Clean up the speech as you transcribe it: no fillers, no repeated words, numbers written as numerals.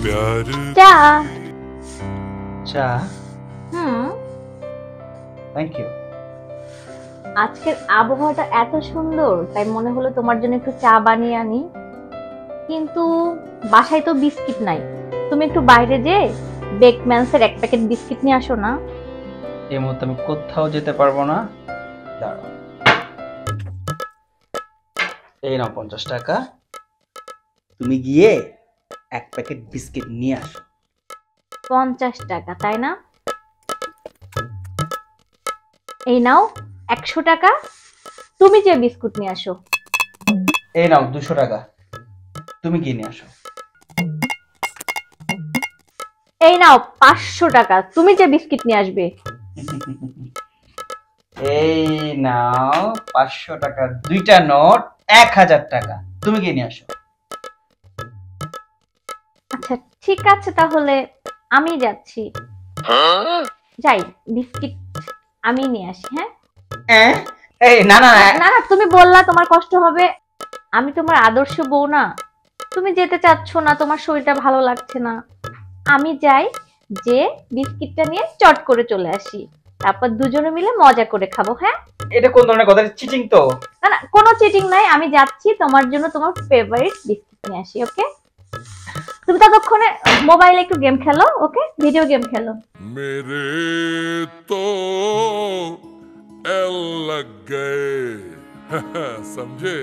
চা। চা? হুম। Thank you. আজকের আবহাওয়াটা এত সুন্দর, তাই মনে হলো তোমার জন্য একটু চা বানিয়ে আনি। কিন্তু বাসায় তো বিস্কিট নাই, তুমি একটু বাইরে যে বেকম্যানসের এক প্যাকেট বিস্কিট নিয়ে আসো না। এই মুহূর্তে আমি কোথাও যেতে পারবো না। দাঁড়াও, এই নাও 50 টাকা। তুমি গিয়ে এক প্যাকেট বিস্কিট নিয়ে আসো। 50 টাকা, তাই না? এই নাও 100 টাকা, তুমি যে বিস্কুট নিয়ে আসো। এই নাও 200 টাকা, তুমি গিয়ে নিয়ে আসো। এই নাও 500 টাকা, তুমি যে বিস্কিট নিয়ে আসবে। এই নাও 500 টাকা, দুইটা নোট, 1000 টাকা, তুমি গিয়ে নিয়ে আসো। আচ্ছা ঠিক আছে, তাহলে আমি যাচ্ছি। যাই, বিস্কিট আমি নিয়ে আসি। হ্যাঁ, এই না না না না, তুমি বললা তোমার কষ্ট হবে, আমি তোমার আদর্শ বউ না? তুমি যেতে চাচ্ছ না, তোমার শরীরটা ভালো লাগছে না, আমি যাই, যে বিস্কিটটা নিয়ে চট করে চলে আসি, তারপর দুজনে মিলে মজা করে খাবো। হ্যাঁ, এটা কোন ধরনের কথা? চিটিং তো। না না, কোনো চিটিং নাই, আমি যাচ্ছি তোমার জন্য তোমার ফেভারিট বিস্কিট নিয়ে আসি। ওকে, তুমি ততক্ষণে মোবাইলে একটু গেম খেলো। ওকে, ভিডিও গেম খেলো। मेरे तो एल लग गए समझे।